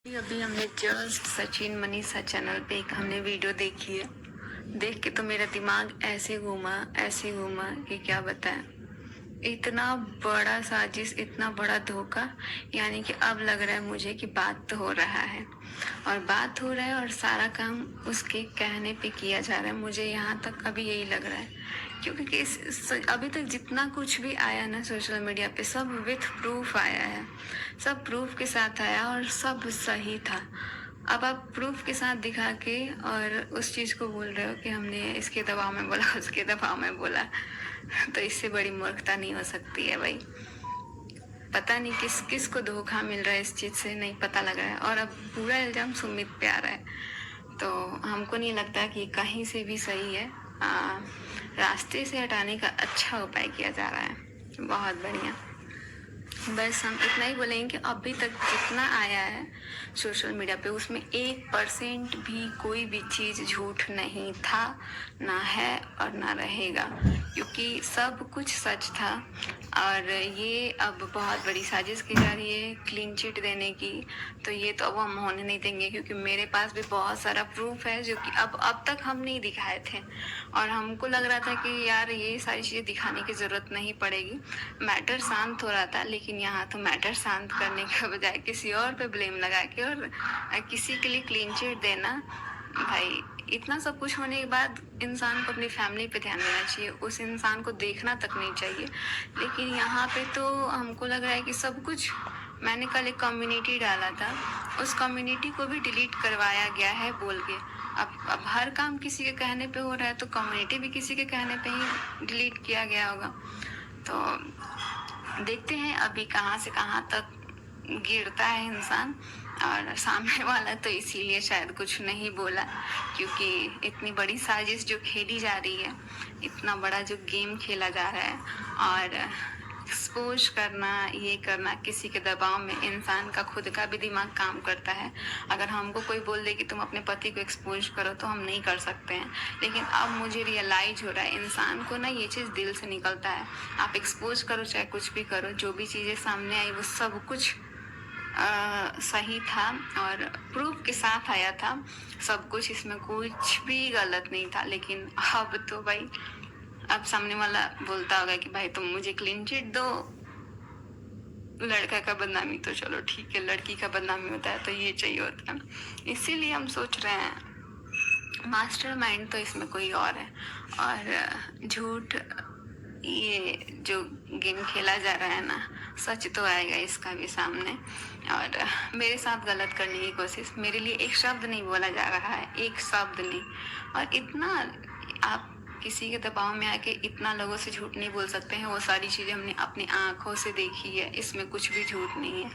अभी हमने just Sachin Manisha channel पे एक हमने वीडियो देखी है। देख के तो मेरा दिमाग ऐसे घूमा कि क्या बताएं। इतना बड़ा साजिश, इतना बड़ा धोखा। यानी कि अब लग रहा है मुझे कि बात तो हो रहा है और बात हो रहा है और सारा काम उसके कहने पे किया जा रहा है। मुझे यहाँ तक अभी यही लग रहा है, क्योंकि अभी तक जितना कुछ भी आया ना सोशल मीडिया पे, सब विथ प्रूफ आया है, सब प्रूफ के साथ आया और सब सही था। अब आप प्रूफ के साथ दिखा के और उस चीज़ को बोल रहे हो कि हमने इसके दबाव में बोला, उसके दबाव में बोला। तो इससे बड़ी मूर्खता नहीं हो सकती है भाई। पता नहीं किस किस को धोखा मिल रहा है, इस चीज़ से नहीं पता लग रहा है। और अब पूरा इल्ज़ाम सुमित पे आ रहा है, तो हमको नहीं लगता कि कहीं से भी सही है। रास्ते से हटाने का अच्छा उपाय किया जा रहा है। बहुत बढ़िया। बस हम इतना ही बोलेंगे कि अभी तक जितना आया है सोशल मीडिया पे, उसमें 1% भी कोई भी चीज़ झूठ नहीं था, ना है और ना रहेगा, क्योंकि सब कुछ सच था। और ये अब बहुत बड़ी साजिश की जा रही है क्लीन चिट देने की, तो ये तो अब हम होने नहीं देंगे, क्योंकि मेरे पास भी बहुत सारा प्रूफ है जो कि अब तक हम नहीं दिखाए थे। और हमको लग रहा था कि यार ये सारी चीज़ें दिखाने की ज़रूरत नहीं पड़ेगी, मैटर शांत हो रहा था। लेकिन यहाँ तो मैटर शांत करने के बजाय किसी और पे ब्लेम लगा के और किसी के लिए क्लीन चिट देना। भाई इतना सब कुछ होने के बाद इंसान को अपनी फैमिली पे ध्यान देना चाहिए, उस इंसान को देखना तक नहीं चाहिए। लेकिन यहाँ पे तो हमको लग रहा है कि सब कुछ। मैंने कल एक कम्युनिटी डाला था, उस कम्युनिटी को भी डिलीट करवाया गया है बोल के। अब हर काम किसी के कहने पे हो रहा है, तो कम्युनिटी भी किसी के कहने पे ही डिलीट किया गया होगा। तो देखते हैं अभी कहाँ से कहाँ तक गिरता है इंसान। और सामने वाला तो इसीलिए शायद कुछ नहीं बोला, क्योंकि इतनी बड़ी साजिश जो खेली जा रही है, इतना बड़ा जो गेम खेला जा रहा है, और एक्सपोज करना, ये करना किसी के दबाव में, इंसान का खुद का भी दिमाग काम करता है। अगर हमको कोई बोल दे कि तुम अपने पति को एक्सपोज करो, तो हम नहीं कर सकते हैं। लेकिन अब मुझे रियलाइज हो रहा है, इंसान को ना ये चीज़ दिल से निकलता है। आप एक्सपोज करो चाहे कुछ भी करो, जो भी चीज़ें सामने आई वो सब कुछ सही था और प्रूफ के साथ आया था सब कुछ, इसमें कुछ भी गलत नहीं था। लेकिन अब तो भाई, अब सामने वाला बोलता होगा कि भाई तुम मुझे क्लीन चिट दो। लड़का का बदनामी तो चलो ठीक है, लड़की का बदनामी होता है तो ये चाहिए होता है। इसीलिए हम सोच रहे हैं मास्टरमाइंड तो इसमें कोई और है। और झूठ, ये जो गेम खेला जा रहा है ना, सच तो आएगा इसका भी सामने। और मेरे साथ गलत करने की कोशिश, मेरे लिए एक शब्द नहीं बोला जा रहा है, एक शब्द नहीं। और इतना आप किसी के दबाव में आके इतना लोगों से झूठ नहीं बोल सकते हैं। वो सारी चीज़ें हमने अपनी आंखों से देखी है, इसमें कुछ भी झूठ नहीं है।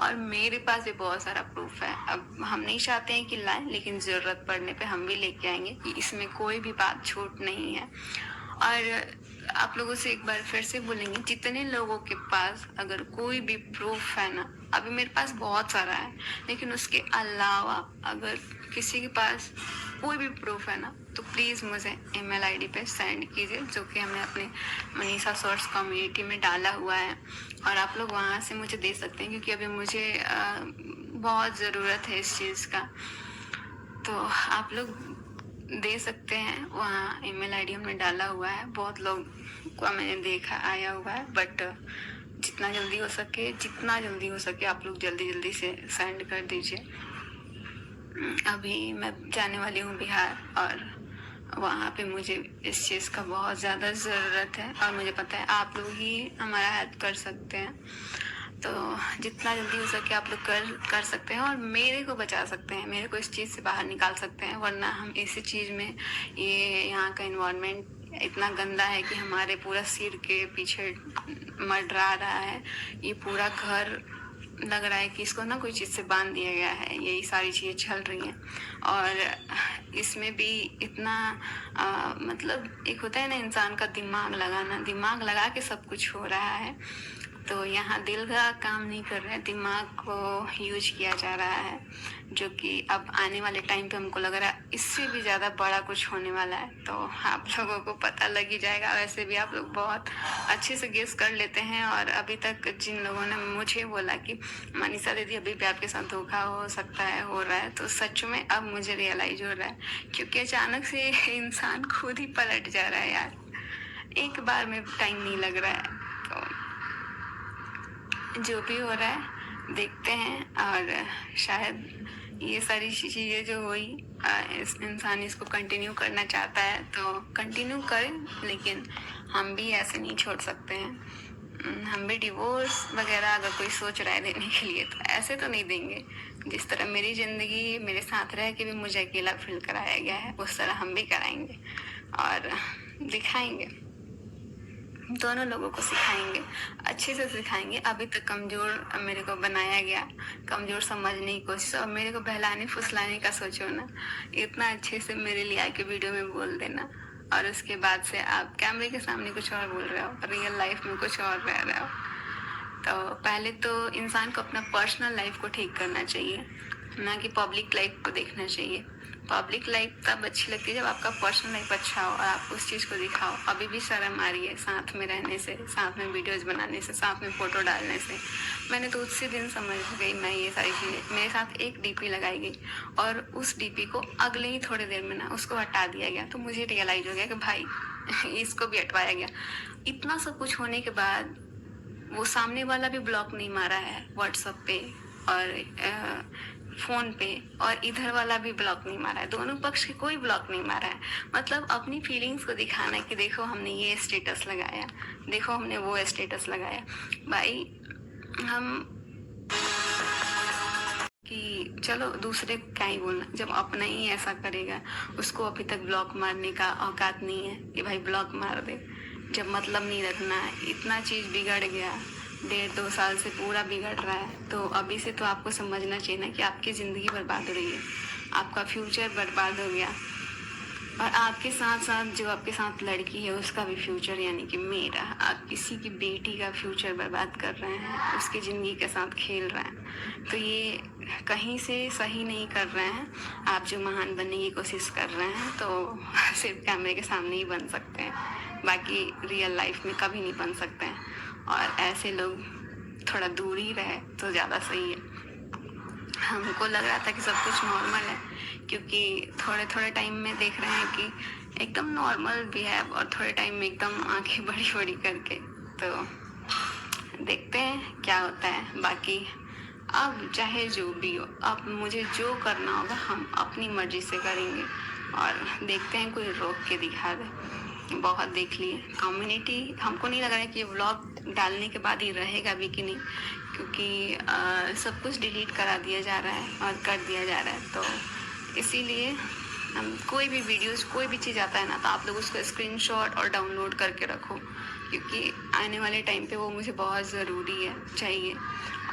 और मेरे पास भी बहुत सारा प्रूफ है। अब हम नहीं चाहते हैं कि लाएं, लेकिन ज़रूरत पड़ने पे हम भी लेके आएंगे कि इसमें कोई भी बात झूठ नहीं है। और आप लोगों से एक बार फिर से बोलेंगे, जितने लोगों के पास अगर कोई भी प्रूफ है ना, अभी मेरे पास बहुत सारा है, लेकिन उसके अलावा अगर किसी के पास कोई भी प्रूफ है ना, तो प्लीज़ मुझे ईमेल आईडी पे सेंड कीजिए, जो कि हमने अपने मनीषा शॉर्ट्स कम्युनिटी में डाला हुआ है। और आप लोग वहाँ से मुझे दे सकते हैं, क्योंकि अभी मुझे बहुत ज़रूरत है इस चीज़ का। तो आप लोग दे सकते हैं, वहाँ ईमेल आईडी हमने डाला हुआ है। बहुत लोग को मैंने देखा आया हुआ है, बट जितना जल्दी हो सके आप लोग जल्दी से सेंड कर दीजिए। अभी मैं जाने वाली हूँ बिहार, और वहाँ पे मुझे इस चीज़ का बहुत ज़्यादा ज़रूरत है, और मुझे पता है आप लोग ही हमारा हेल्प कर सकते हैं। तो जितना जल्दी हो सके आप लोग कर सकते हैं और मेरे को बचा सकते हैं, मेरे को इस चीज़ से बाहर निकाल सकते हैं। वरना हम इसी चीज़ में, ये यहाँ का इन्वायरमेंट इतना गंदा है कि हमारे पूरा सिर के पीछे मंडरा रहा है। ये पूरा घर लग रहा है कि इसको ना कोई चीज़ से बांध दिया गया है, यही सारी चीज़ें चल रही हैं। और इसमें भी इतना मतलब एक होता है ना इंसान का दिमाग लगाना, दिमाग लगा के सब कुछ हो रहा है। तो यहाँ दिल का काम नहीं कर रहा है, दिमाग को यूज किया जा रहा है, जो कि अब आने वाले टाइम पे हमको लग रहा है इससे भी ज़्यादा बड़ा कुछ होने वाला है। तो आप लोगों को पता लग ही जाएगा। वैसे भी आप लोग बहुत अच्छे से गेस कर लेते हैं, और अभी तक जिन लोगों ने मुझे बोला कि मनीषा दीदी अभी भी आपके साथ धोखा हो सकता है, हो रहा है, तो सच में अब मुझे रियलाइज हो रहा है, क्योंकि अचानक से इंसान खुद ही पलट जा रहा है यार। एक बार में टाइम नहीं लग रहा है। तो जो भी हो रहा है देखते हैं, और शायद ये सारी चीज़ें जो हुई, इस इंसान इसको कंटिन्यू करना चाहता है तो कंटिन्यू करें, लेकिन हम भी ऐसे नहीं छोड़ सकते हैं। हम भी डिवोर्स वगैरह अगर कोई सोच रहा है देने के लिए तो ऐसे तो नहीं देंगे। जिस तरह मेरी ज़िंदगी मेरे साथ रह के भी मुझे अकेला फील कराया गया है, उस तरह हम भी कराएंगे और दिखाएंगे, दोनों लोगों को सिखाएंगे, अच्छे से सिखाएंगे। अभी तक कमज़ोर मेरे को बनाया गया, कमज़ोर समझने की कोशिश, और मेरे को बहलाने फुसलाने का सोचो ना, इतना अच्छे से मेरे लिए आके वीडियो में बोल देना, और उसके बाद से आप कैमरे के सामने कुछ और बोल रहे हो, रियल लाइफ में कुछ और रह रहे हो। तो पहले तो इंसान को अपना पर्सनल लाइफ को ठीक करना चाहिए, ना कि पब्लिक लाइफ को देखना चाहिए। पब्लिक लाइफ तब अच्छी लगती है जब आपका पर्सनल लाइफ अच्छा हो और आप उस चीज़ को दिखाओ। अभी भी शर्म आ रही है साथ में रहने से, साथ में वीडियोज़ बनाने से, साथ में फ़ोटो डालने से। मैंने तो उसी दिन समझ गई मैं ये सारी चीज़ें। मेरे साथ एक डीपी लगाई गई और उस डीपी को अगले ही थोड़ी देर में ना उसको हटा दिया गया, तो मुझे रियलाइज़ हो गया कि भाई इसको भी हटवाया गया। इतना सब कुछ होने के बाद वो सामने वाला भी ब्लॉक नहीं मारा है व्हाट्सएप पे और फ़ोन पे, और इधर वाला भी ब्लॉक नहीं मारा है, दोनों पक्ष के कोई ब्लॉक नहीं मारा है। मतलब अपनी फीलिंग्स को दिखाना कि देखो हमने ये स्टेटस लगाया, देखो हमने वो स्टेटस लगाया। भाई हम कि चलो दूसरे क्या ही बोलना, जब अपना ही ऐसा करेगा, उसको अभी तक ब्लॉक मारने का औकात नहीं है कि भाई ब्लॉक मार दे। जब मतलब नहीं रखना है, इतना चीज़ बिगड़ गया, 1.5-2 साल से पूरा बिगड़ रहा है, तो अभी से तो आपको समझना चाहिए ना कि आपकी ज़िंदगी बर्बाद हो रही है, आपका फ्यूचर बर्बाद हो गया, और आपके साथ साथ जो आपके साथ लड़की है उसका भी फ्यूचर, यानी कि मेरा, आप किसी की बेटी का फ्यूचर बर्बाद कर रहे हैं, उसकी ज़िंदगी के साथ खेल रहे हैं। तो ये कहीं से सही नहीं कर रहे हैं। आप जो महान बनने की कोशिश कर रहे हैं तो सिर्फ कैमरे के सामने ही बन सकते हैं, बाकी रियल लाइफ में कभी नहीं बन सकते हैं। और ऐसे लोग थोड़ा दूर ही रहे तो ज़्यादा सही है। हमको लग रहा था कि सब कुछ नॉर्मल है, क्योंकि थोड़े थोड़े टाइम में देख रहे हैं कि एकदम नॉर्मल बिहेव, और थोड़े टाइम में एकदम आंखें बड़ी बड़ी करके। तो देखते हैं क्या होता है। बाकी अब चाहे जो भी हो, अब मुझे जो करना होगा हम अपनी मर्जी से करेंगे, और देखते हैं कोई रोक के दिखा दे। बहुत देख लिए कम्युनिटी, हमको नहीं लग रहा है कि व्लॉग डालने के बाद ही रहेगा भी कि नहीं, क्योंकि सब कुछ डिलीट करा दिया जा रहा है और कर दिया जा रहा है। तो इसीलिए हम कोई भी वीडियोस, कोई भी चीज़ आता है ना, तो आप लोग उसको स्क्रीनशॉट और डाउनलोड करके रखो, क्योंकि आने वाले टाइम पे वो मुझे बहुत ज़रूरी है, चाहिए।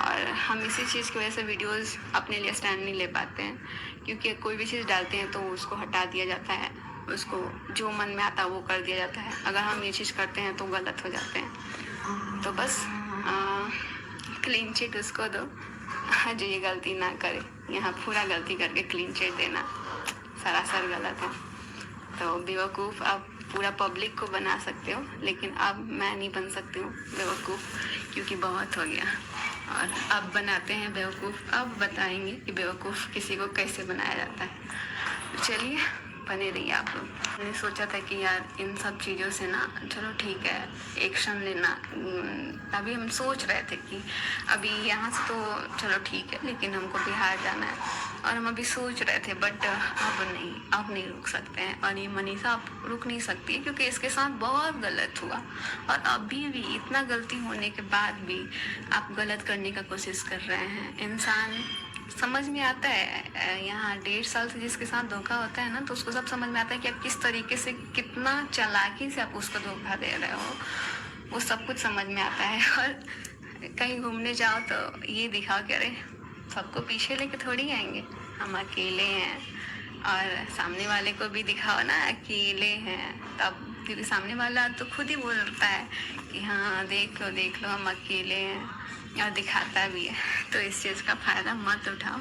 और हम इसी चीज़ की वजह से वीडियोस अपने लिए स्टैंड नहीं ले पाते हैं, क्योंकि कोई भी चीज़ डालते हैं तो उसको हटा दिया जाता है, उसको जो मन में आता है वो कर दिया जाता है। अगर हम ये चीज़ करते हैं तो गलत हो जाते हैं। तो बस क्लीन चिट उसको दो जो ये गलती ना करे। यहाँ पूरा गलती करके क्लीन चिट देना सरासर गलत है। तो बेवकूफ़ आप पूरा पब्लिक को बना सकते हो, लेकिन अब मैं नहीं बन सकती हूँ बेवकूफ़, क्योंकि बहुत हो गया। और अब बनाते हैं बेवकूफ़, अब बताएंगे कि बेवकूफ़ किसी को कैसे बनाया जाता है। चलिए बने रहिए आप लोग। मैंने सोचा था कि यार इन सब चीज़ों से ना, चलो ठीक है एक्शन लेना, अभी हम सोच रहे थे कि अभी यहाँ से तो चलो ठीक है, लेकिन हमको बिहार जाना है, और हम अभी सोच रहे थे, बट अब नहीं रुक सकते हैं। और ये मनीषा आप रुक नहीं सकती है, क्योंकि इसके साथ बहुत गलत हुआ, और अभी भी इतना गलती होने के बाद भी आप गलत करने का कोशिश कर रहे हैं। इंसान समझ में आता है, यहाँ 1.5 साल से जिसके साथ धोखा होता है ना, तो उसको सब समझ में आता है कि आप किस तरीके से, कितना चालाकी से आप उसको धोखा दे रहे हो, वो सब कुछ समझ में आता है। और कहीं घूमने जाओ तो ये दिखाओ कि अरे सबको पीछे लेके थोड़ी आएंगे, हम अकेले हैं, और सामने वाले को भी दिखाओ ना अकेले हैं, तब क्योंकि सामने वाला तो खुद ही बोलता है कि हाँ देख लो हम अकेले हैं, और दिखाता भी है। तो इस चीज़ का फ़ायदा मत उठाओ।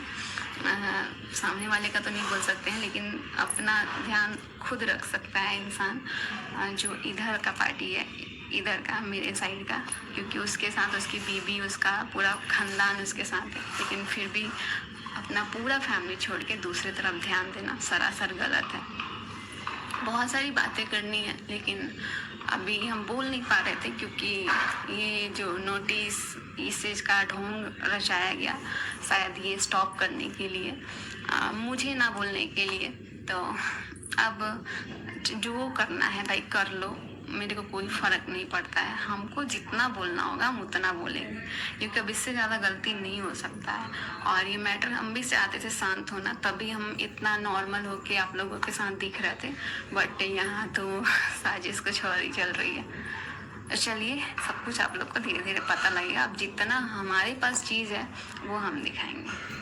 सामने वाले का तो नहीं बोल सकते हैं, लेकिन अपना ध्यान खुद रख सकता है इंसान। जो इधर का पार्टी है, इधर का मेरे साइड का, क्योंकि उसके साथ उसकी बीबी, उसका पूरा ख़ानदान उसके साथ है, लेकिन फिर भी अपना पूरा फैमिली छोड़ के दूसरी तरफ ध्यान देना सरासर गलत है। बहुत सारी बातें करनी है, लेकिन अभी हम बोल नहीं पा रहे थे क्योंकि ये जो नोटिस इस चीज़ का ढोंग रचाया गया, शायद ये स्टॉप करने के लिए, मुझे ना बोलने के लिए। तो अब जो करना है भाई कर लो, मेरे को कोई फ़र्क नहीं पड़ता है। हमको जितना बोलना होगा हम उतना बोलेंगे, क्योंकि अब इससे ज़्यादा गलती नहीं हो सकता है। और ये मैटर हम भी चाहते थे शांत होना, तभी हम इतना नॉर्मल होके आप लोगों के साथ दिख रहे थे, बट यहाँ तो साजिश कुछ और ही चल रही है। तो चलिए, सब कुछ आप लोग को धीरे धीरे पता लगेगा। अब जितना हमारे पास चीज़ है वो हम दिखाएंगे।